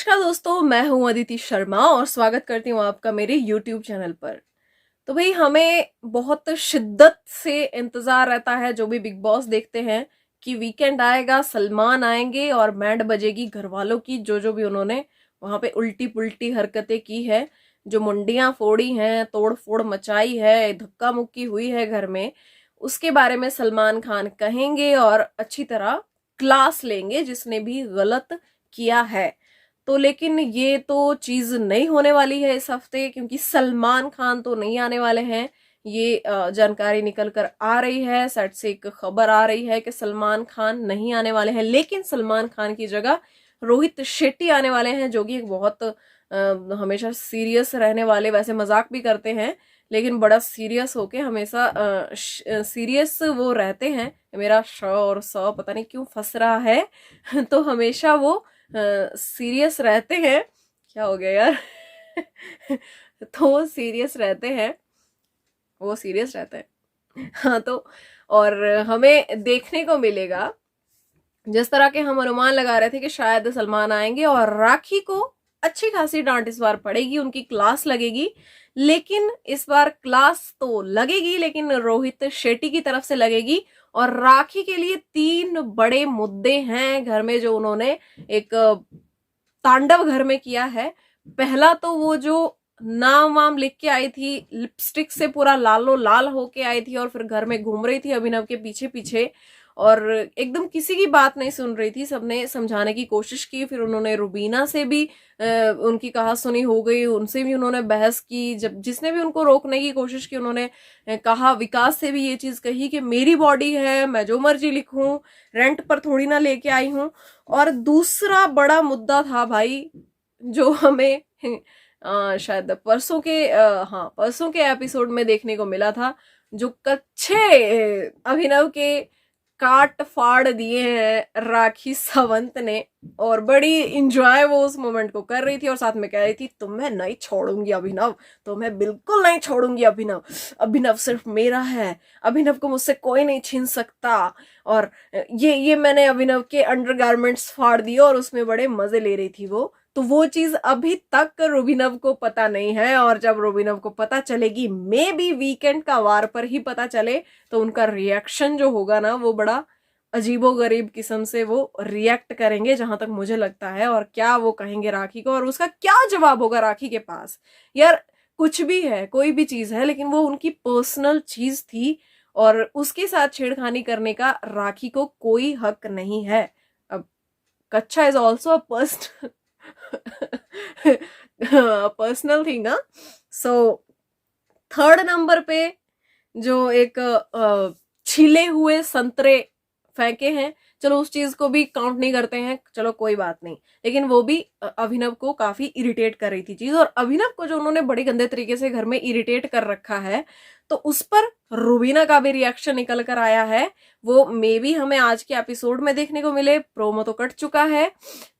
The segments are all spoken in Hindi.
नमस्कार दोस्तों, मैं हूं अदिति शर्मा और स्वागत करती हूं आपका मेरे YouTube चैनल पर। तो भाई हमें बहुत शिद्दत से इंतजार रहता है जो भी बिग बॉस देखते हैं कि वीकेंड आएगा, सलमान आएंगे और बैंड बजेगी घर वालों की। जो भी उन्होंने वहां पे उल्टी पुल्टी हरकतें की है, जो मुंडियां फोड़ी हैं, तोड़ फोड़ मचाई है, धक्का मुक्की हुई है घर में, उसके बारे में सलमान खान कहेंगे और अच्छी तरह क्लास लेंगे जिसने भी गलत किया है। तो लेकिन ये तो चीज नहीं होने वाली है इस हफ्ते, क्योंकि सलमान खान तो नहीं आने वाले हैं। ये जानकारी निकल कर आ रही है, सेट से एक खबर आ रही है कि सलमान खान नहीं आने वाले हैं, लेकिन सलमान खान की जगह रोहित शेट्टी आने वाले हैं, जो कि एक बहुत हमेशा सीरियस रहने वाले, वैसे मजाक भी करते हैं लेकिन बड़ा सीरियस होके हमेशा सीरियस वो रहते हैं। मेरा श और स पता नहीं क्यों फंस रहा है तो हमेशा वो सीरियस रहते हैं। क्या हो गया यार तो वो सीरियस रहते हैं, वो सीरियस रहते हैं हाँ। तो और हमें देखने को मिलेगा, जिस तरह के हम अनुमान लगा रहे थे कि शायद सलमान आएंगे और राखी को अच्छी खासी डांट इस बार पड़ेगी, उनकी क्लास लगेगी। लेकिन इस बार क्लास तो लगेगी, लेकिन रोहित शेट्टी की तरफ से लगेगी। और राखी के लिए 3 बड़े मुद्दे हैं घर में, जो उन्होंने एक तांडव घर में किया है। पहला तो वो जो नाम वाम लिख के आई थी, लिपस्टिक से पूरा लालो लाल होके आई थी और फिर घर में घूम रही थी अभिनव के पीछे पीछे, और एकदम किसी की बात नहीं सुन रही थी। सबने समझाने की कोशिश की, फिर उन्होंने रुबीना से भी उनकी कहा सुनी हो गई, उनसे भी उन्होंने बहस की। जब जिसने भी उनको रोकने की कोशिश की, उन्होंने कहा, विकास से भी ये चीज कही कि मेरी बॉडी है, मैं जो मर्जी लिखूं, रेंट पर थोड़ी ना लेके आई हूं। और दूसरा बड़ा मुद्दा था भाई, जो हमें शायद परसों के एपिसोड में देखने को मिला था, जो कच्चे अभिनव के काट फाड़ दिए हैं राखी सावंत ने। और बड़ी इंजॉय वो उस मोमेंट को कर रही थी और साथ में कह रही थी, तुम्हें नहीं छोड़ूंगी अभिनव, तुम्हें बिल्कुल नहीं छोड़ूंगी अभिनव, अभिनव सिर्फ मेरा है, अभिनव को मुझसे कोई नहीं छीन सकता। और ये मैंने अभिनव के अंडरगारमेंट्स फाड़ दिए और उसमें बड़े मजे ले रही थी वो। तो वो चीज अभी तक रुबिनव को पता नहीं है, और जब रुबिनव को पता चलेगी, मे बी वीकेंड का वार पर ही पता चले, तो उनका रिएक्शन जो होगा ना, वो बड़ा अजीबो गरीब किस्म से वो रिएक्ट करेंगे, जहां तक मुझे लगता है। और क्या वो कहेंगे राखी को, और उसका क्या जवाब होगा राखी के पास। यार कुछ भी है, कोई भी चीज है, लेकिन वो उनकी पर्सनल चीज थी और उसके साथ छेड़खानी करने का राखी को कोई हक नहीं है। अब कच्चा is also a person personal thing. So third number पे जो एक छिले हुए संतरे फेंके हैं, चलो उस चीज को भी काउंट नहीं करते हैं, चलो कोई बात नहीं, लेकिन वो भी अभिनव को काफी इरिटेट कर रही थी चीज। और अभिनव को जो उन्होंने बड़े गंदे तरीके से घर में इरिटेट कर रखा है, तो उस पर रुबीना का भी रिएक्शन निकल कर आया है। वो मे बी हमें आज के एपिसोड में देखने को मिले, प्रोमो तो कट चुका है,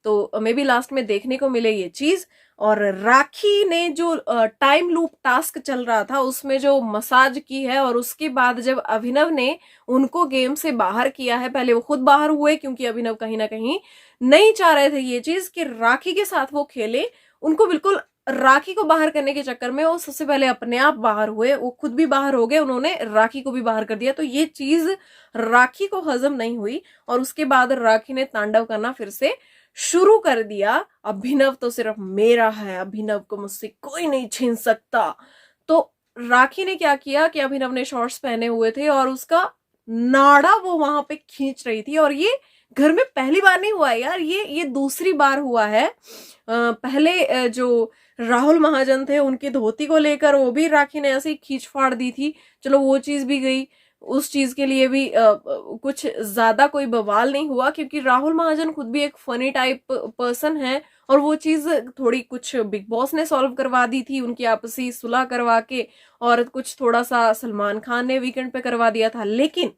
तो मे बी लास्ट में देखने को मिले ये चीज। और राखी ने जो टाइम लूप टास्क चल रहा था उसमें जो मसाज की है, और उसके बाद जब अभिनव ने उनको गेम से बाहर किया है, पहले वो खुद बाहर हुए क्योंकि अभिनव कहीं ना कहीं नहीं चाह रहे थे ये चीज कि राखी के साथ वो खेले। उनको बिल्कुल राखी को बाहर करने के चक्कर में वो सबसे पहले अपने आप बाहर हुए, वो खुद भी बाहर हो गए, उन्होंने राखी को भी बाहर कर दिया। तो ये चीज राखी को हजम नहीं हुई, और उसके बाद राखी ने तांडव करना फिर से शुरू कर दिया। अभिनव तो सिर्फ मेरा है, अभिनव को मुझसे कोई नहीं छीन सकता। तो राखी ने क्या किया कि अभिनव ने शॉर्ट्स पहने हुए थे और उसका नाड़ा वो वहां पे खींच रही थी। और ये घर में पहली बार नहीं हुआ है यार, ये दूसरी बार हुआ है। पहले जो राहुल महाजन थे, उनकी धोती को लेकर वो भी राखी ने ऐसे ही खींच फाड़ दी थी, चलो वो चीज भी गई। उस चीज के लिए भी कुछ ज्यादा कोई बवाल नहीं हुआ, क्योंकि राहुल महाजन खुद भी एक फनी टाइप पर्सन है, और वो चीज थोड़ी कुछ बिग बॉस ने सॉल्व करवा दी थी, उनकी आपसी सुलह करवा के, और कुछ थोड़ा सा सलमान खान ने वीकेंड पे करवा दिया था। लेकिन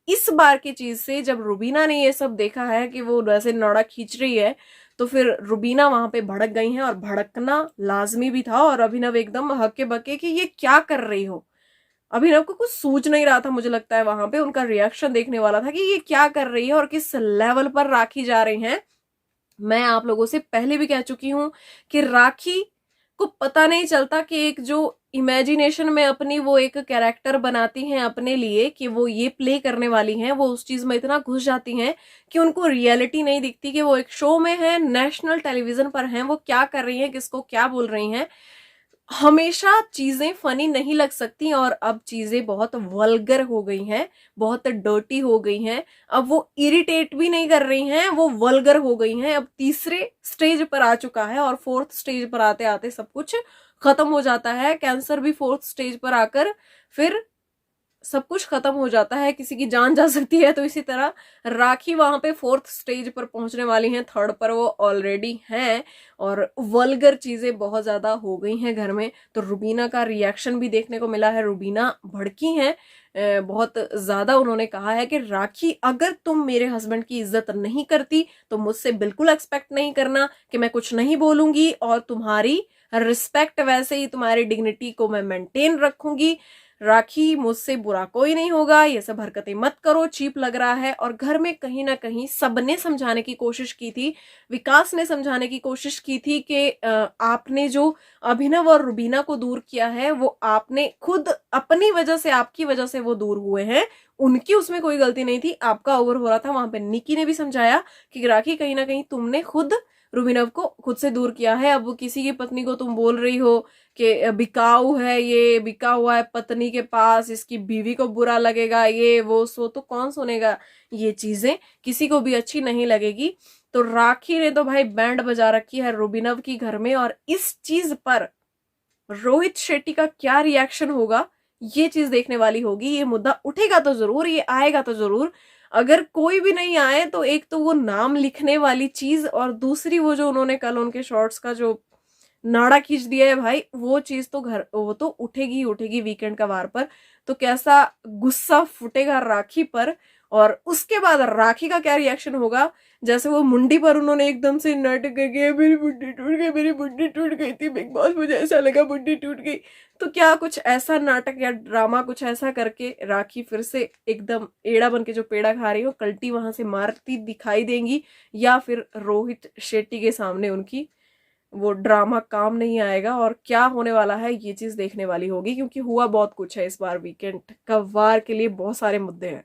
इस बार की चीज से जब रुबीना ने ये सब देखा है कि वो वैसे नाड़ा खींच रही है, तो फिर रुबीना वहां पे भड़क गई हैं, और भड़कना लाजमी भी था। और अभिनव एकदम हक्के बक्के कि ये क्या कर रही हो। अभिनव को कुछ सूझ नहीं रहा था, मुझे लगता है वहां पे उनका रिएक्शन देखने वाला था कि ये क्या कर रही है और किस लेवल पर राखी जा रही हैं। मैं आप लोगों से पहले भी कह चुकी हूं कि राखी को पता नहीं चलता कि एक जो इमेजिनेशन में अपनी वो एक कैरेक्टर बनाती हैं अपने लिए कि वो ये प्ले करने वाली हैं, वो उस चीज में इतना घुस जाती हैं कि उनको रियलिटी नहीं दिखती कि वो एक शो में है, नेशनल टेलीविजन पर हैं, वो क्या कर रही हैं, किसको क्या बोल रही हैं। हमेशा चीजें फनी नहीं लग सकती और अब चीजें बहुत वल्गर हो गई हैं, बहुत डर्टी हो गई हैं। अब वो इरिटेट भी नहीं कर रही हैं, वो वल्गर हो गई हैं। अब तीसरे स्टेज पर आ चुका है और फोर्थ स्टेज पर आते आते सब कुछ खत्म हो जाता है। कैंसर भी फोर्थ स्टेज पर आकर फिर सब कुछ खत्म हो जाता है, किसी की जान जा सकती है। तो इसी तरह राखी वहां पे फोर्थ स्टेज पर पहुंचने वाली हैं, थर्ड पर वो ऑलरेडी हैं और वल्गर चीजें बहुत ज्यादा हो गई हैं घर में। तो रुबीना का रिएक्शन भी देखने को मिला है, रुबीना भड़की हैं बहुत ज्यादा। उन्होंने कहा है कि राखी, अगर तुम मेरे हस्बैंड की इज्जत नहीं करती तो मुझसे बिल्कुल एक्सपेक्ट नहीं करना कि मैं कुछ नहीं बोलूंगी, और तुम्हारी रिस्पेक्ट वैसे ही तुम्हारी डिग्निटी को मैं मेंटेन रखूंगी। राखी, मुझसे बुरा कोई नहीं होगा, ये सब हरकतें मत करो, चीप लग रहा है। और घर में कहीं ना कहीं सबने समझाने की कोशिश की थी, विकास ने समझाने की कोशिश की थी कि आपने जो अभिनव और रुबीना को दूर किया है वो आपने खुद अपनी वजह से, आपकी वजह से वो दूर हुए हैं, उनकी उसमें कोई गलती नहीं थी, आपका ओवर हो रहा था। वहां पे निकी ने भी समझाया कि राखी, कहीं ना कहीं तुमने खुद रुबीनव को खुद से दूर किया है। अब किसी की पत्नी को तुम बोल रही हो कि बिकाऊ है, ये बिका हुआ है पत्नी के पास, इसकी बीवी को बुरा लगेगा, ये वो, सो तो कौन सुनेगा। ये चीजें किसी को भी अच्छी नहीं लगेगी। तो राखी ने तो भाई बैंड बजा रखी है रुबीनव की घर में, और इस चीज पर रोहित शेट्टी का क्या रिएक्शन होगा ये चीज देखने वाली होगी। ये मुद्दा उठेगा तो जरूर, ये आएगा तो जरूर। अगर कोई भी नहीं आए तो एक तो वो नाम लिखने वाली चीज, और दूसरी वो जो उन्होंने कल उनके शॉर्ट्स का जो नाड़ा खींच दिया है भाई, वो चीज तो वो तो उठेगी ही उठेगी वीकेंड का वार पर। तो कैसा गुस्सा फुटेगा राखी पर, और उसके बाद राखी का क्या रिएक्शन होगा। जैसे वो मुंडी पर उन्होंने एकदम से नाटक करके, मेरी मुंडी टूट गई, मेरी मुंडी टूट गई थी बिग बॉस, मुझे ऐसा लगा मुंडी टूट गई। तो क्या कुछ ऐसा नाटक या ड्रामा कुछ ऐसा करके राखी फिर से एकदम एड़ा बन के जो पेड़ा खा रही हो, कल्टी वहां से मारती दिखाई देंगी, या फिर रोहित शेट्टी के सामने उनकी वो ड्रामा काम नहीं आएगा। और क्या होने वाला है ये चीज देखने वाली होगी, क्योंकि हुआ बहुत कुछ है इस बार। वीकेंड का वार के लिए बहुत सारे मुद्दे हैं।